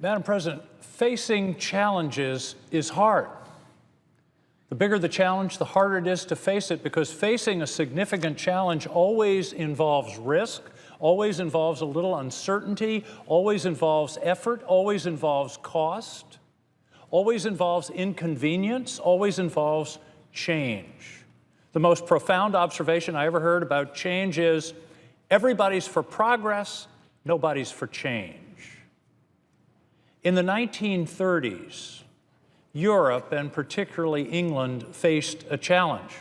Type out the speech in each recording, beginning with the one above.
Madam President, facing challenges is hard. The bigger the challenge, the harder it is to face it, because facing a significant challenge always involves risk, always involves a little uncertainty, always involves effort, always involves cost, always involves inconvenience, always involves change. The most profound observation I ever heard about change is everybody's for progress, nobody's for change. In the 1930s, Europe, and particularly England, faced a challenge.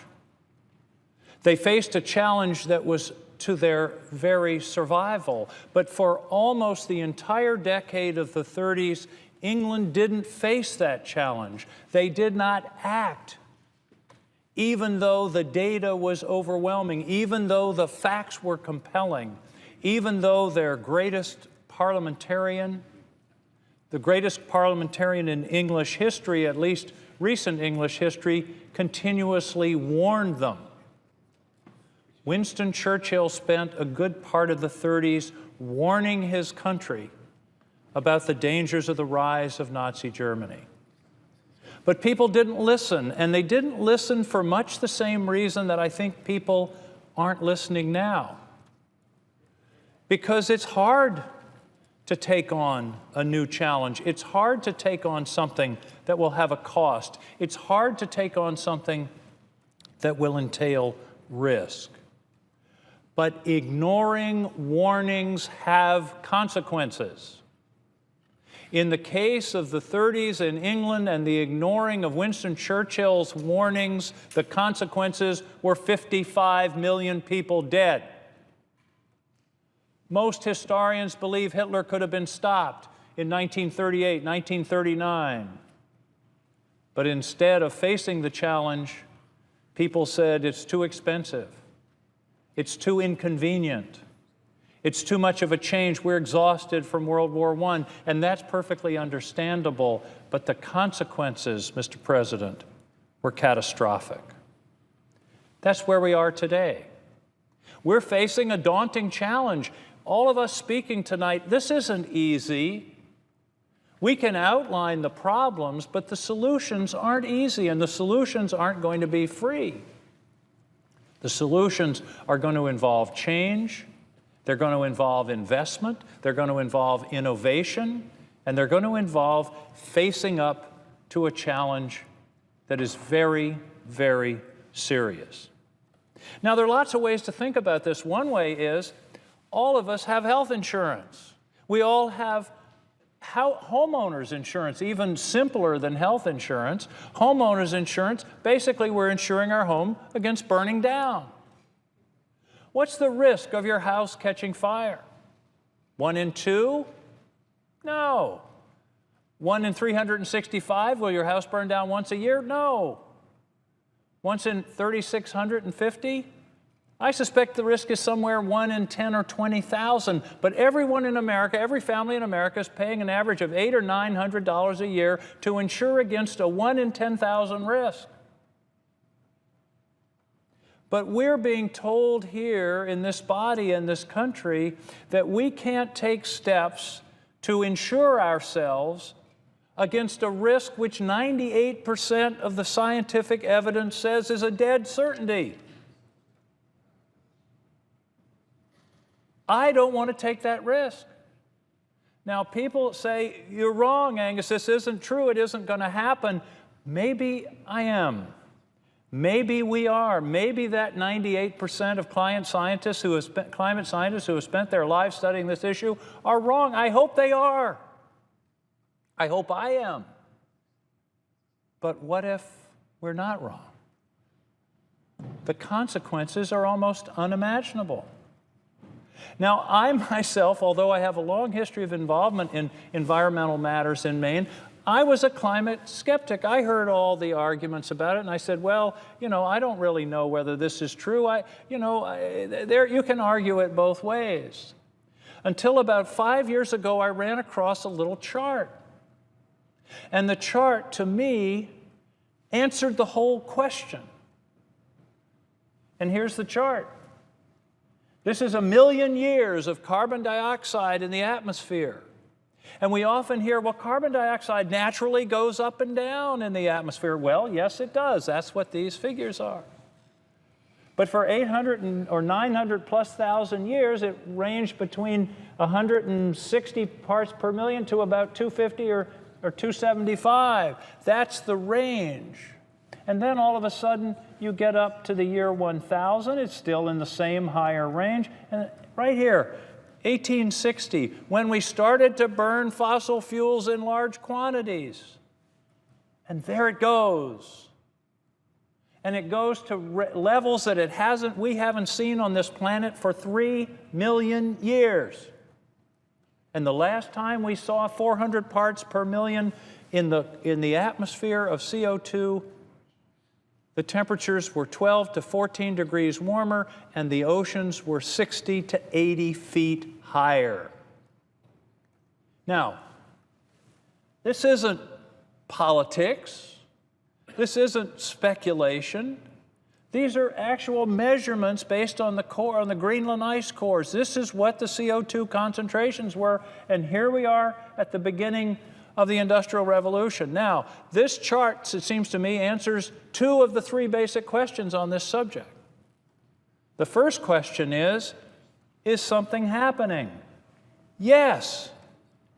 They faced a challenge that was to their very survival. But for almost the entire decade of the 30s, England didn't face that challenge. They did not act, even though the data was overwhelming, even though the facts were compelling, even though their greatest parliamentarian, the greatest parliamentarian in English history, at least recent English history, continuously warned them. Winston Churchill spent a good part of the 30s warning his country about the dangers of the rise of Nazi Germany. But people didn't listen, and they didn't listen for much the same reason that I think people aren't listening now. Because it's hard to take on a new challenge. It's hard to take on something that will have a cost. It's hard to take on something that will entail risk. But ignoring warnings have consequences. In the case of the 30s in England and the ignoring of Winston Churchill's warnings, the consequences were 55 million people dead. Most historians believe Hitler could have been stopped in 1938, 1939. But instead of facing the challenge, people said it's too expensive, it's too inconvenient, it's too much of a change, we're exhausted from World War I, and that's perfectly understandable, but the consequences, Mr. President, were catastrophic. That's where we are today. We're facing a daunting challenge. All of us speaking tonight, this isn't easy. We can outline the problems, but the solutions aren't easy, and the solutions aren't going to be free. The solutions are going to involve change, they're going to involve investment, they're going to involve innovation, and they're going to involve facing up to a challenge that is very, very serious. Now, there are lots of ways to think about this. One way is all of us have health insurance. We all have homeowners insurance, even simpler than health insurance. Homeowners insurance, basically we're insuring our home against burning down. What's the risk of your house catching fire? 1 in 2? No. 1 in 365, will your house burn down once a year? No. Once in 3,650? I suspect the risk is somewhere 1 in 10 or 20,000. But everyone in America, every family in America is paying an average of $800 or $900 a year to insure against a 1 in 10,000 risk. But we're being told here in this body, in this country, that we can't take steps to insure ourselves against a risk which 98% of the scientific evidence says is a dead certainty. I don't want to take that risk. Now, people say, you're wrong, Angus, this isn't true, it isn't going to happen. Maybe I am. Maybe we are. Maybe that 98% of climate scientists who have spent their lives studying this issue are wrong. I hope they are. I hope I am. But what if we're not wrong? The consequences are almost unimaginable. Now, I myself, although I have a long history of involvement in environmental matters in Maine, I was a climate skeptic. I heard all the arguments about it, and I said, well, I don't really know whether this is true. You can argue it both ways. Until about 5 years ago, I ran across a little chart. And the chart, to me, answered the whole question. And here's the chart. This is 1 million years of carbon dioxide in the atmosphere. And we often hear, well, carbon dioxide naturally goes up and down in the atmosphere. Well, yes, it does. That's what these figures are. But for 800 or 900 plus thousand years, it ranged between 160 parts per million to about 250 or 275. That's the range. And then all of a sudden, you get up to the year 1000. It's still in the same higher range. And right here, 1860, when we started to burn fossil fuels in large quantities. And there it goes. And it goes to levels that we haven't seen on this planet for 3 million years. And the last time we saw 400 parts per million in the atmosphere of CO2, the temperatures were 12 to 14 degrees warmer, and the oceans were 60 to 80 feet higher. Now, this isn't politics. This isn't speculation. These are actual measurements based on the Greenland ice cores. This is what the CO2 concentrations were, and here we are at the beginning of the Industrial Revolution. Now, this chart, it seems to me, answers 2 of the 3 basic questions on this subject. The first question is something happening? Yes.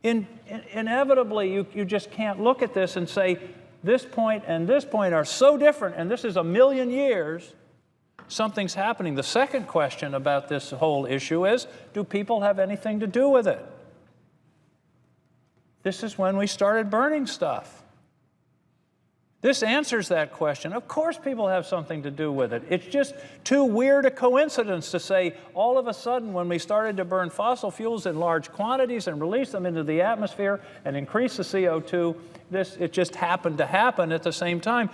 Inevitably, you just can't look at this and say, this point and this point are so different, and this is 1 million years, something's happening. The second question about this whole issue is, do people have anything to do with it? This is when we started burning stuff. This answers that question. Of course people have something to do with it. It's just too weird a coincidence to say all of a sudden when we started to burn fossil fuels in large quantities and release them into the atmosphere and increase the CO2, it just happened to happen at the same time.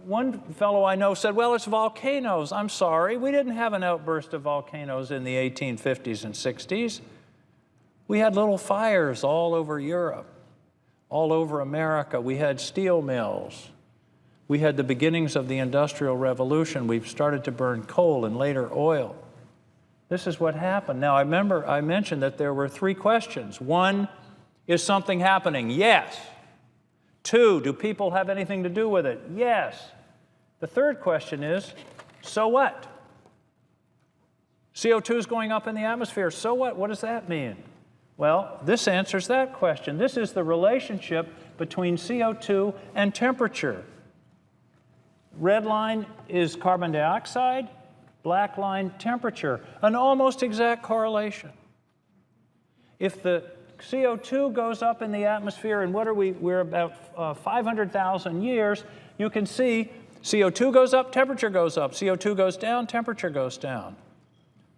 One fellow I know said, well, it's volcanoes. I'm sorry, we didn't have an outburst of volcanoes in the 1850s and 60s. We had little fires all over Europe, all over America. We had steel mills. We had the beginnings of the Industrial Revolution. We've started to burn coal and later oil. This is what happened. Now, I remember I mentioned that there were 3 questions. 1, is something happening? Yes. 2, do people have anything to do with it? Yes. The third question is, so what? CO2 is going up in the atmosphere. So what? What does that mean? Well, this answers that question. This is the relationship between CO2 and temperature. Red line is carbon dioxide, black line temperature, an almost exact correlation. If the CO2 goes up in the atmosphere, and what are we're about 500,000 years, you can see CO2 goes up, temperature goes up. CO2 goes down, temperature goes down.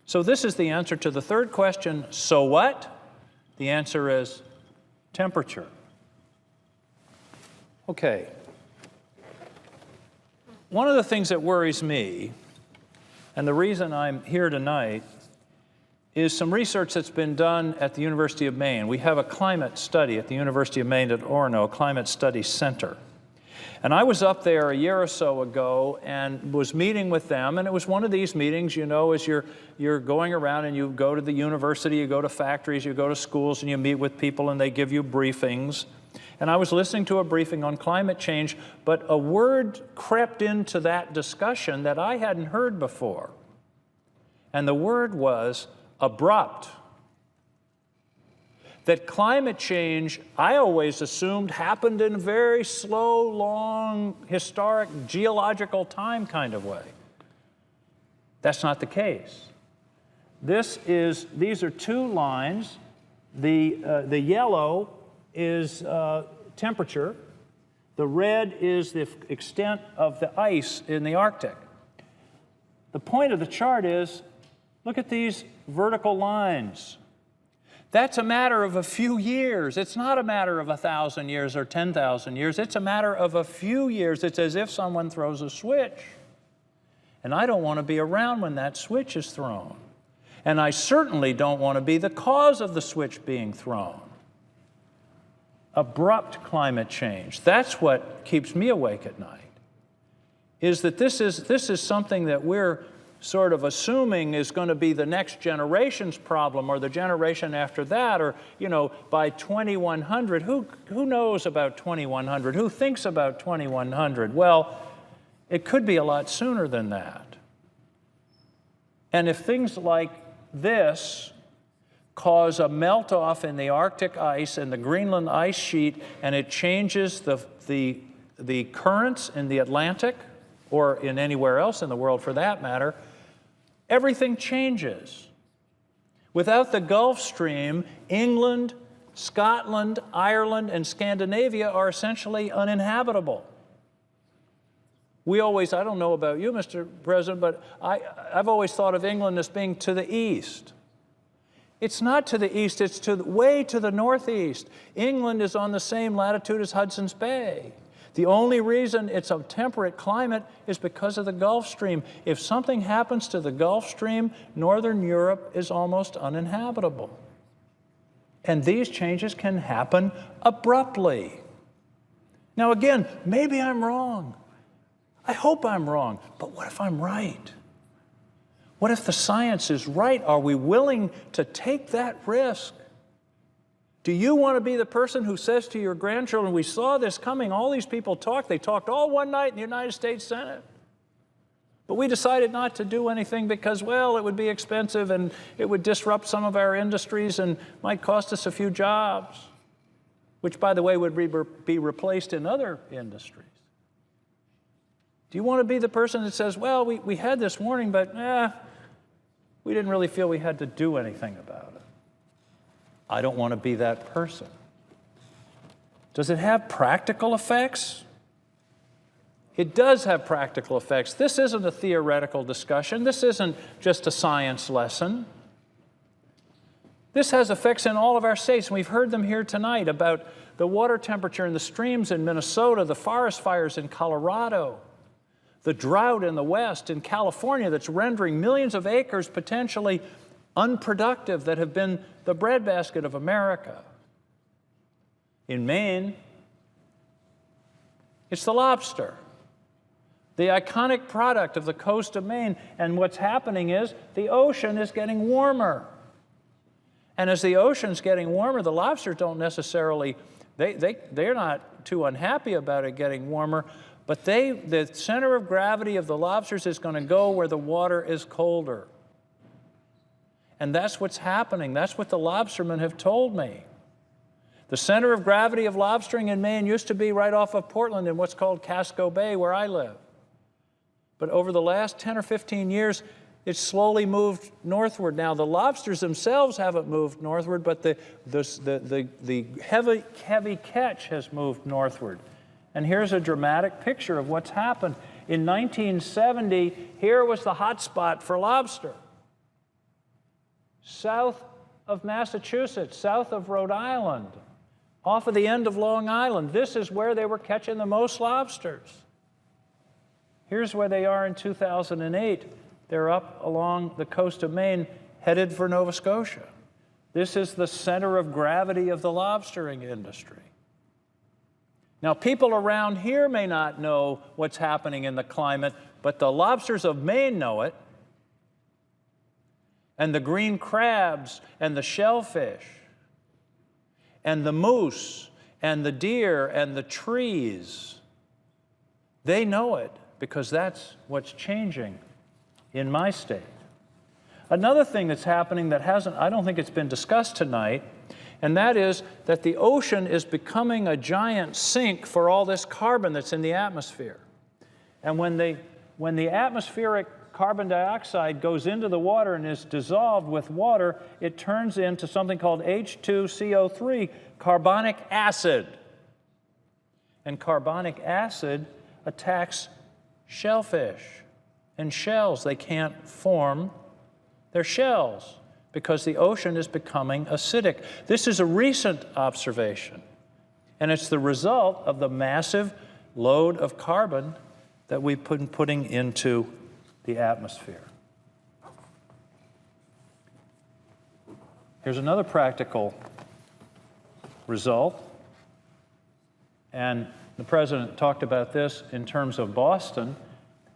So this is the answer to the third question, so what? The answer is temperature. Okay. One of the things that worries me, and the reason I'm here tonight, is some research that's been done at the University of Maine. We have a climate study at the University of Maine at Orono, a climate study center. And I was up there a year or so ago and was meeting with them, and it was one of these meetings, you know, as you're going around and you go to the university, you go to factories, you go to schools, and you meet with people and they give you briefings. And I was listening to a briefing on climate change, but a word crept into that discussion that I hadn't heard before. And the word was abrupt. That climate change, I always assumed, happened in a very slow, long, historic, geological time kind of way. That's not the case. These are 2 lines. The yellow is temperature. The red is the extent of the ice in the Arctic. The point of the chart is, look at these vertical lines. That's a matter of a few years. It's not a matter of 1,000 years or 10,000 years. It's a matter of a few years. It's as if someone throws a switch. And I don't want to be around when that switch is thrown. And I certainly don't want to be the cause of the switch being thrown. Abrupt climate change. That's what keeps me awake at night. Is that this is something that we're sort of assuming is going to be the next generation's problem or the generation after that, or, by 2100. Who knows about 2100? Who thinks about 2100? Well, it could be a lot sooner than that. And if things like this cause a melt-off in the Arctic ice and the Greenland ice sheet, and it changes the currents in the Atlantic, or in anywhere else in the world for that matter, everything changes. Without the Gulf Stream, England, Scotland, Ireland, and Scandinavia are essentially uninhabitable. I don't know about you, Mr. President, but I've always thought of England as being to the east. It's not to the east, it's way to the northeast. England is on the same latitude as Hudson's Bay. The only reason it's a temperate climate is because of the Gulf Stream. If something happens to the Gulf Stream, Northern Europe is almost uninhabitable. And these changes can happen abruptly. Now again, maybe I'm wrong. I hope I'm wrong, but what if I'm right? What if the science is right? Are we willing to take that risk? Do you want to be the person who says to your grandchildren, we saw this coming, all these people talked, they talked all one night in the United States Senate, but we decided not to do anything because, well, it would be expensive and it would disrupt some of our industries and might cost us a few jobs, which, by the way, would be replaced in other industries. Do you want to be the person that says, well, we had this warning, but we didn't really feel we had to do anything about it? I don't want to be that person. Does it have practical effects? It does have practical effects. This isn't a theoretical discussion. This isn't just a science lesson. This has effects in all of our states, and we've heard them here tonight about the water temperature in the streams in Minnesota, the forest fires in Colorado, the drought in the West, in California, that's rendering millions of acres potentially unproductive that have been the breadbasket of America. In Maine, it's the lobster, the iconic product of the coast of Maine. And what's happening is the ocean is getting warmer. And as the ocean's getting warmer, the lobsters don't necessarily, they're not too unhappy about it getting warmer, but the center of gravity of the lobsters is going to go where the water is colder. And that's what's happening. That's what the lobstermen have told me. The center of gravity of lobstering in Maine used to be right off of Portland in what's called Casco Bay, where I live. But over the last 10 or 15 years, it's slowly moved northward. Now, the lobsters themselves haven't moved northward, but the heavy catch has moved northward. And here's a dramatic picture of what's happened. In 1970, here was the hot spot for lobster. South of Massachusetts, south of Rhode Island, off of the end of Long Island. This is where they were catching the most lobsters. Here's where they are in 2008. They're up along the coast of Maine, headed for Nova Scotia. This is the center of gravity of the lobstering industry. Now, people around here may not know what's happening in the climate, but the lobsters of Maine know it, and the green crabs and the shellfish and the moose and the deer and the trees. They know it because that's what's changing in my state. Another thing that's happening that I don't think it's been discussed tonight, and that is that the ocean is becoming a giant sink for all this carbon that's in the atmosphere. And when the atmospheric carbon dioxide goes into the water and is dissolved with water, it turns into something called H2CO3, carbonic acid. And carbonic acid attacks shellfish and shells. They can't form their shells because the ocean is becoming acidic. This is a recent observation, and it's the result of the massive load of carbon that we've been putting into the atmosphere. Here's another practical result, and the President talked about this in terms of Boston.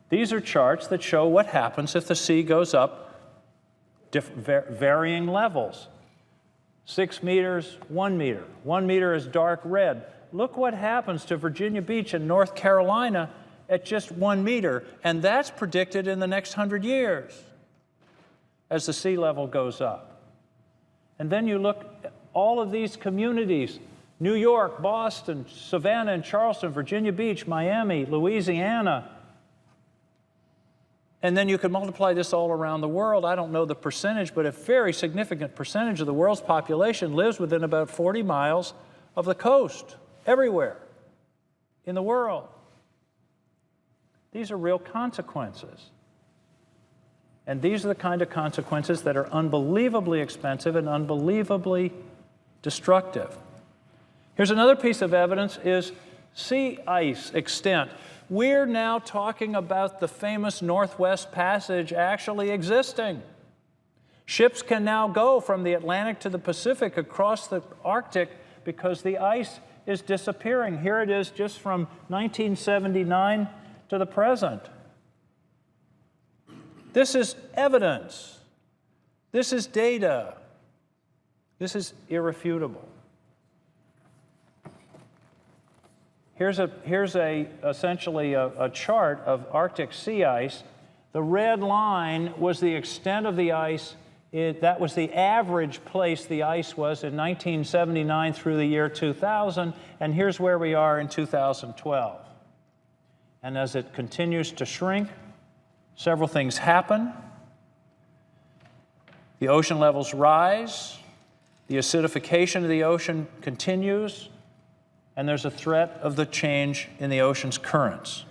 These are charts that show what happens if the sea goes up varying levels. 6 meters, 1 meter. 1 meter is dark red. Look what happens to Virginia Beach in North Carolina at just 1 meter, and that's predicted in the next 100 years as the sea level goes up. And then you look at all of these communities, New York, Boston, Savannah and Charleston, Virginia Beach, Miami, Louisiana. And then you can multiply this all around the world. I don't know the percentage, but a very significant percentage of the world's population lives within about 40 miles of the coast, everywhere in the world. These are real consequences. And these are the kind of consequences that are unbelievably expensive and unbelievably destructive. Here's another piece of evidence is sea ice extent. We're now talking about the famous Northwest Passage actually existing. Ships can now go from the Atlantic to the Pacific across the Arctic because the ice is disappearing. Here it is just from 1979 to the present. This is evidence. This is data. This is irrefutable. Here's essentially a chart of Arctic sea ice. The red line was the extent of the ice. That was the average place the ice was in 1979 through the year 2000, and here's where we are in 2012. And as it continues to shrink, several things happen. The ocean levels rise, the acidification of the ocean continues, and there's a threat of the change in the ocean's currents,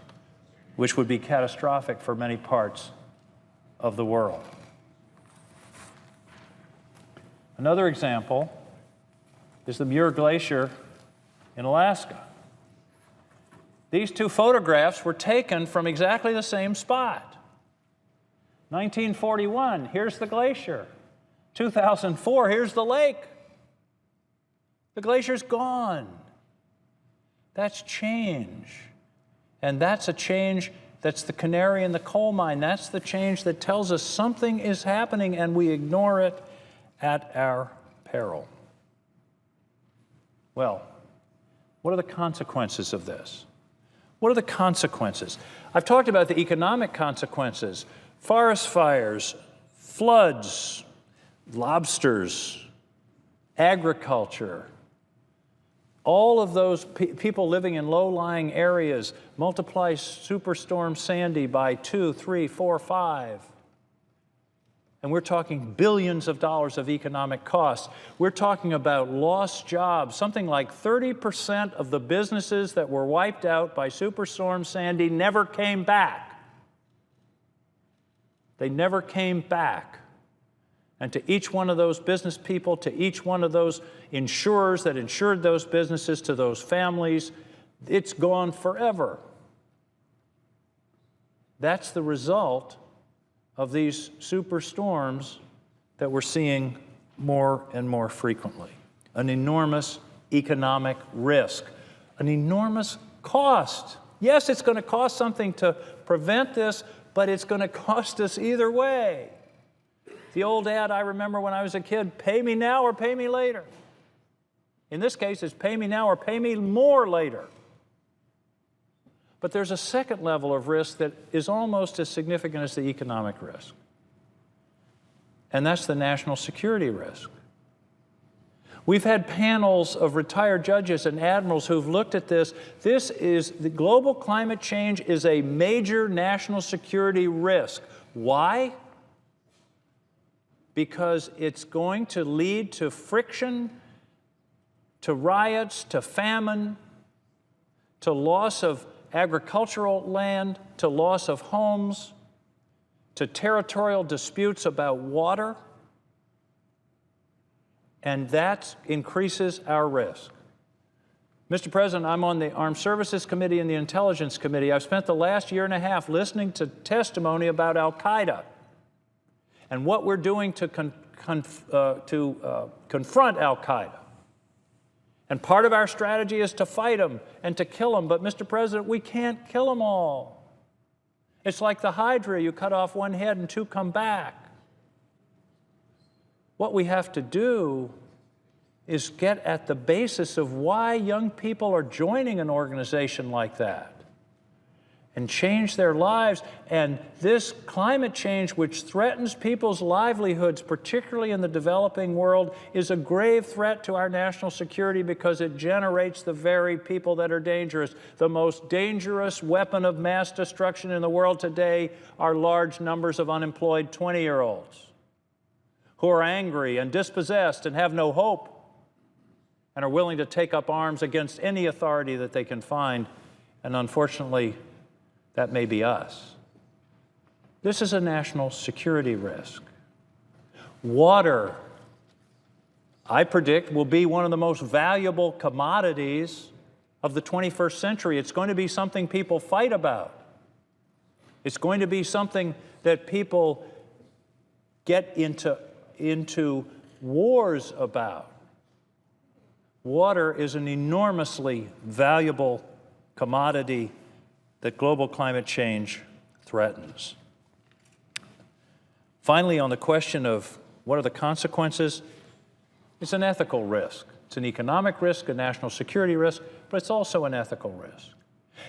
which would be catastrophic for many parts of the world. Another example is the Muir Glacier in Alaska. These two photographs were taken from exactly the same spot. 1941, here's the glacier. 2004, here's the lake. The glacier's gone. That's change. And that's a change that's the canary in the coal mine. That's the change that tells us something is happening and we ignore it at our peril. Well, what are the consequences of this? What are the consequences? I've talked about the economic consequences. Forest fires, floods, lobsters, agriculture. All of those people living in low-lying areas, multiply Superstorm Sandy by 2, 3, 4, 5. And we're talking billions of dollars of economic costs. We're talking about lost jobs. Something like 30% of the businesses that were wiped out by Superstorm Sandy never came back. They never came back. And to each one of those business people, to each one of those insurers that insured those businesses, to those families, it's gone forever. That's the result of these superstorms that we're seeing more and more frequently. An enormous economic risk, an enormous cost. Yes, it's going to cost something to prevent this, but it's going to cost us either way. The old ad I remember when I was a kid, pay me now or pay me later. In this case, it's pay me now or pay me more later. But there's a second level of risk that is almost as significant as the economic risk. And that's the national security risk. We've had panels of retired judges and admirals who've looked at this. The global climate change is a major national security risk. Why? Because it's going to lead to friction, to riots, to famine, to loss of agricultural land, to loss of homes, to territorial disputes about water, and that increases our risk. Mr. President, I'm on the Armed Services Committee and the Intelligence Committee. I've spent the last year and a half listening to testimony about Al-Qaeda and what we're doing to confront Al-Qaeda. And part of our strategy is to fight them and to kill them. But, Mr. President, we can't kill them all. It's like the Hydra. You cut off one head and two come back. What we have to do is get at the basis of why young people are joining an organization like that and change their lives. And this climate change, which threatens people's livelihoods, particularly in the developing world, is a grave threat to our national security because it generates the very people that are dangerous. The most dangerous weapon of mass destruction in the world today are large numbers of unemployed 20-year-olds who are angry and dispossessed and have no hope and are willing to take up arms against any authority that they can find. And unfortunately, that may be us. This is a national security risk. Water, I predict, will be one of the most valuable commodities of the 21st century. It's going to be something people fight about. It's going to be something that people get into wars about. Water is an enormously valuable commodity that global climate change threatens. Finally, on the question of what are the consequences, it's an ethical risk. It's an economic risk, a national security risk, but it's also an ethical risk.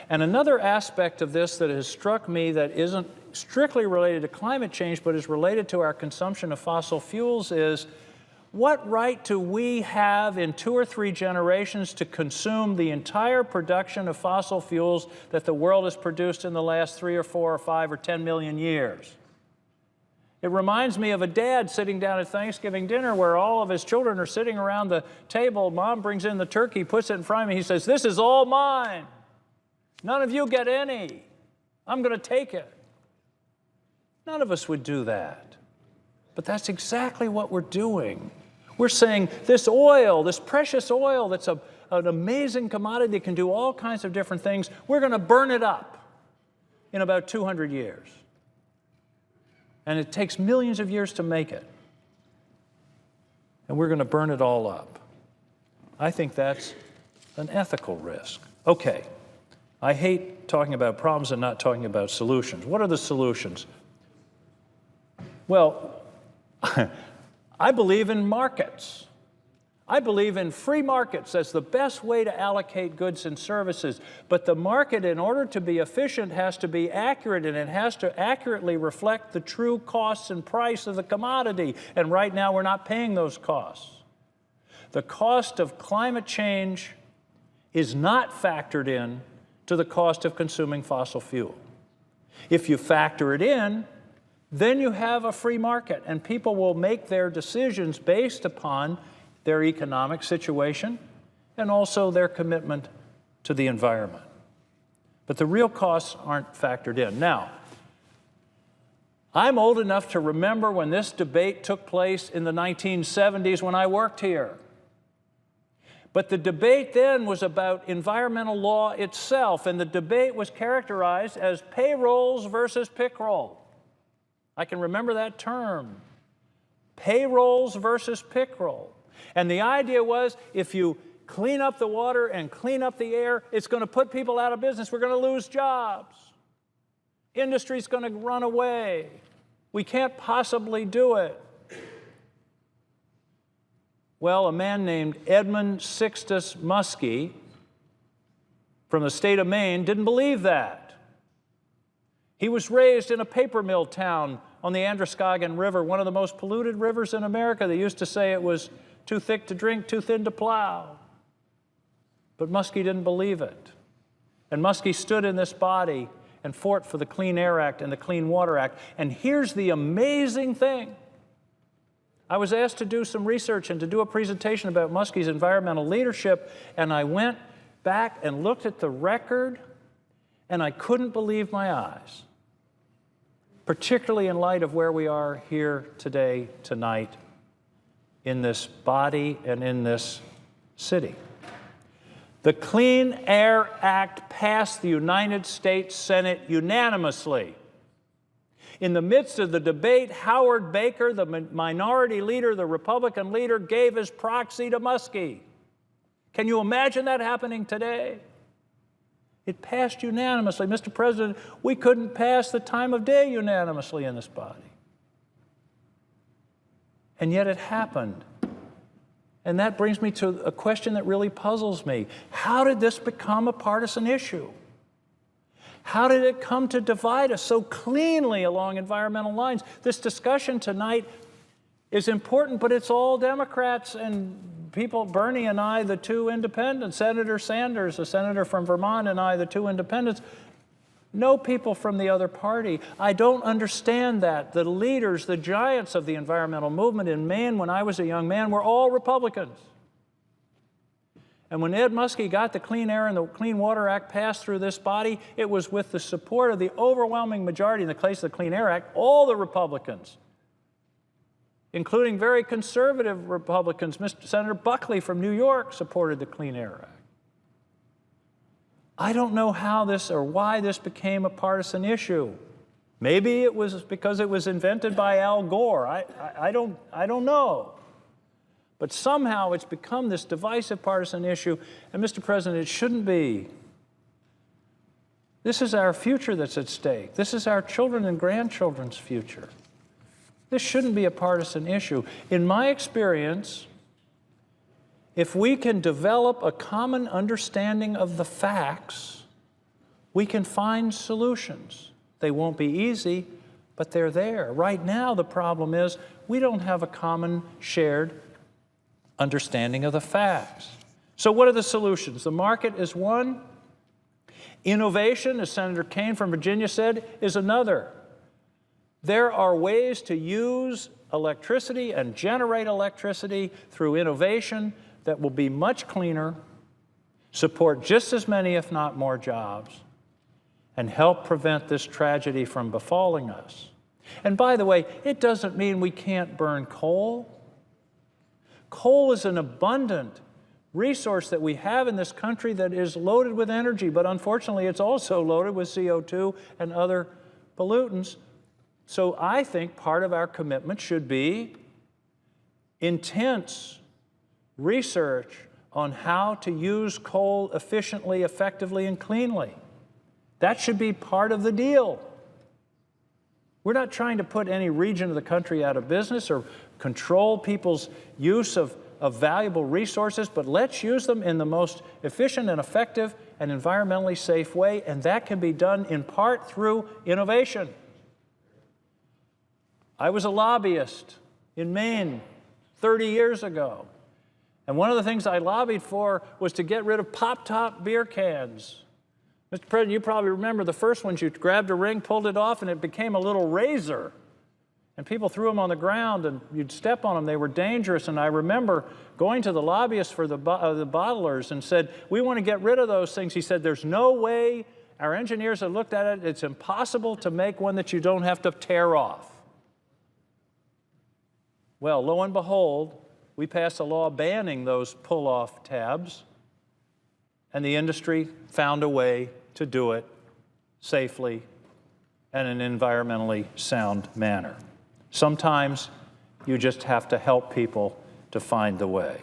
And another aspect of this that has struck me that isn't strictly related to climate change, but is related to our consumption of fossil fuels is, what right do we have in 2 or 3 generations to consume the entire production of fossil fuels that the world has produced in the last 3 or 4 or 5 or 10 million years? It reminds me of a dad sitting down at Thanksgiving dinner where all of his children are sitting around the table. Mom brings in the turkey, puts it in front of me. He says, "This is all mine. None of you get any. I'm going to take it." None of us would do that. But that's exactly what we're doing. We're saying this oil, this precious oil that's an amazing commodity that can do all kinds of different things, we're going to burn it up in about 200 years. And it takes millions of years to make it. And we're going to burn it all up. I think that's an ethical risk. Okay, I hate talking about problems and not talking about solutions. What are the solutions? Well, I believe in markets. I believe in free markets as the best way to allocate goods and services. But the market, in order to be efficient, has to be accurate, and it has to accurately reflect the true costs and price of the commodity. And right now, we're not paying those costs. The cost of climate change is not factored in to the cost of consuming fossil fuel. If you factor it in, then you have a free market, and people will make their decisions based upon their economic situation and also their commitment to the environment. But the real costs aren't factored in. Now, I'm old enough to remember when this debate took place in the 1970s when I worked here. But the debate then was about environmental law itself, and the debate was characterized as payrolls versus pickroll. I can remember that term, payrolls versus pickroll. And the idea was, if you clean up the water and clean up the air, it's going to put people out of business. We're going to lose jobs. Industry's going to run away. We can't possibly do it. Well, a man named Edmund Sixtus Muskie from the state of Maine didn't believe that. He was raised in a paper mill town on the Androscoggin River, one of the most polluted rivers in America. They used to say it was too thick to drink, too thin to plow. But Muskie didn't believe it. And Muskie stood in this body and fought for the Clean Air Act and the Clean Water Act. And here's the amazing thing. I was asked to do some research and to do a presentation about Muskie's environmental leadership, and I went back and looked at the record, and I couldn't believe my eyes, particularly in light of where we are here today, tonight, in this body and in this city. The Clean Air Act passed the United States Senate unanimously. In the midst of the debate, Howard Baker, the minority leader, the Republican leader, gave his proxy to Muskie. Can you imagine that happening today? It passed unanimously. Mr. President, we couldn't pass the time of day unanimously in this body. And yet it happened. And that brings me to a question that really puzzles me. How did this become a partisan issue? How did it come to divide us so cleanly along environmental lines? This discussion tonight is important, but it's all Democrats and people, Bernie and I, the two independents, Senator Sanders, a senator from Vermont, and I, the two independents. No people from the other party. I don't understand that. The leaders, the giants of the environmental movement in Maine when I was a young man were all Republicans. And when Ed Muskie got the Clean Air and the Clean Water Act passed through this body, it was with the support of the overwhelming majority, in the case of the Clean Air Act, all the Republicans, including very conservative Republicans. Senator Buckley from New York supported the Clean Air Act. I don't know how this or why this became a partisan issue. Maybe it was because it was invented by Al Gore. I don't know. But somehow it's become this divisive partisan issue. And Mr. President, it shouldn't be. This is our future that's at stake. This is our children and grandchildren's future. This shouldn't be a partisan issue. In my experience, if we can develop a common understanding of the facts, we can find solutions. They won't be easy, but they're there. Right now, the problem is we don't have a common shared understanding of the facts. So what are the solutions? The market is one. Innovation, as Senator Kaine from Virginia said, is another. There are ways to use electricity and generate electricity through innovation that will be much cleaner, support just as many, if not more, jobs, and help prevent this tragedy from befalling us. And by the way, it doesn't mean we can't burn coal. Coal is an abundant resource that we have in this country that is loaded with energy, but unfortunately it's also loaded with CO2 and other pollutants. So I think part of our commitment should be intense research on how to use coal efficiently, effectively, and cleanly. That should be part of the deal. We're not trying to put any region of the country out of business or control people's use of valuable resources, but let's use them in the most efficient and effective and environmentally safe way, and that can be done in part through innovation. I was a lobbyist in Maine 30 years ago. And one of the things I lobbied for was to get rid of pop-top beer cans. Mr. President, you probably remember the first ones. You grabbed a ring, pulled it off, and it became a little razor. And people threw them on the ground, and you'd step on them. They were dangerous. And I remember going to the lobbyists for the bottlers and said, we want to get rid of those things. He said, there's no way. Our engineers have looked at it. It's impossible to make one that you don't have to tear off. Well, lo and behold, we passed a law banning those pull-off tabs, and the industry found a way to do it safely and in an environmentally sound manner. Sometimes you just have to help people to find the way.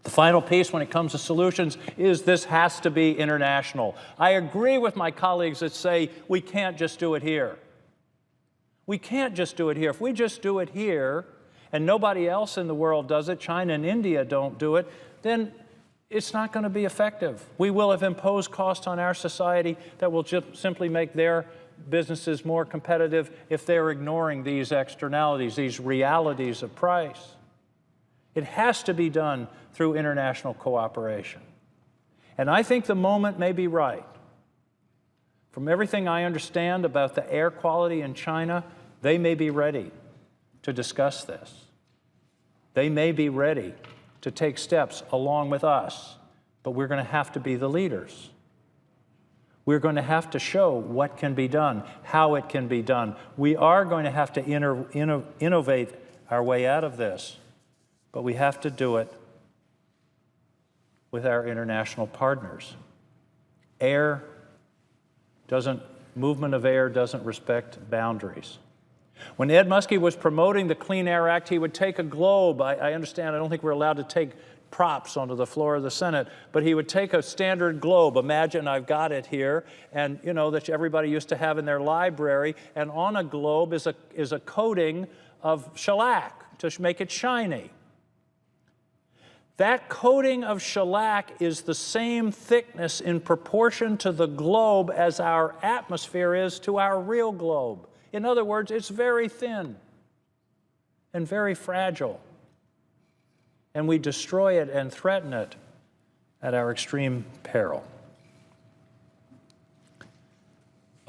The final piece when it comes to solutions is this has to be international. I agree with my colleagues that say we can't just do it here. We can't just do it here. If we just do it here, and nobody else in the world does it, China and India don't do it, then it's not going to be effective. We will have imposed costs on our society that will just simply make their businesses more competitive if they're ignoring these externalities, these realities of price. It has to be done through international cooperation. And I think the moment may be right. From everything I understand about the air quality in China, they may be ready to discuss this. They may be ready to take steps along with us, but we're going to have to be the leaders. We're going to have to show what can be done, how it can be done. We are going to have to innovate our way out of this, but we have to do it with our international partners. Movement of air doesn't respect boundaries. When Ed Muskie was promoting the Clean Air Act, he would take a globe. I understand, I don't think we're allowed to take props onto the floor of the Senate, but he would take a standard globe. Imagine I've got it here, and you know that everybody used to have in their library, and on a globe is a coating of shellac to make it shiny. That coating of shellac is the same thickness in proportion to the globe as our atmosphere is to our real globe. In other words, it's very thin and very fragile. And we destroy it and threaten it at our extreme peril.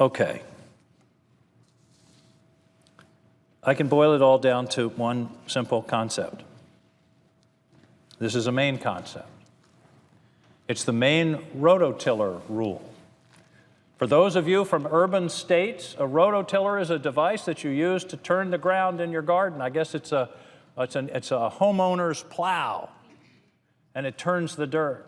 Okay. I can boil it all down to one simple concept. This is a Maine concept. It's the Maine rototiller rule. For those of you from urban states, a rototiller is a device that you use to turn the ground in your garden. I guess it's a homeowner's plow, and it turns the dirt.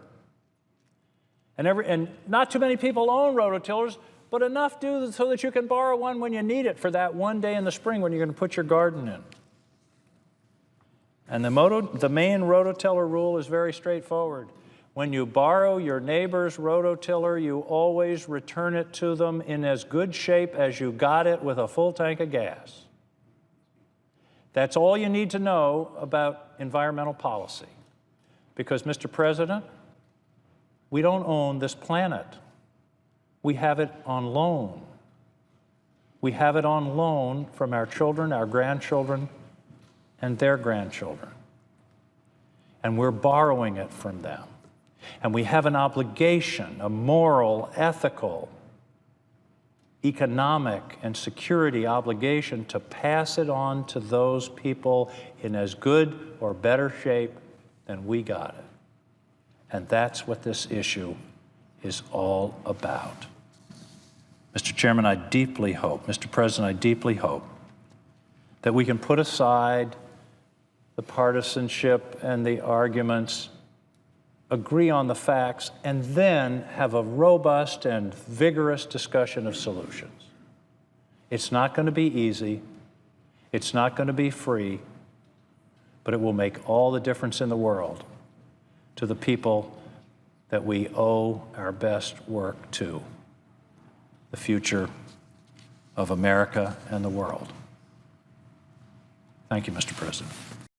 And not too many people own rototillers, but enough do so that you can borrow one when you need it for that one day in the spring when you're going to put your garden in. And the Maine rototiller rule is very straightforward. When you borrow your neighbor's rototiller, you always return it to them in as good shape as you got it with a full tank of gas. That's all you need to know about environmental policy. Because, Mr. President, we don't own this planet. We have it on loan. We have it on loan from our children, our grandchildren, and their grandchildren. And we're borrowing it from them. And we have an obligation, a moral, ethical, economic, and security obligation to pass it on to those people in as good or better shape than we got it. And that's what this issue is all about. Mr. Chairman, I deeply hope, Mr. President, I deeply hope that we can put aside the partisanship and the arguments, agree on the facts, and then have a robust and vigorous discussion of solutions. It's not going to be easy. It's not going to be free, but it will make all the difference in the world to the people that we owe our best work to, the future of America and the world. Thank you, Mr. President.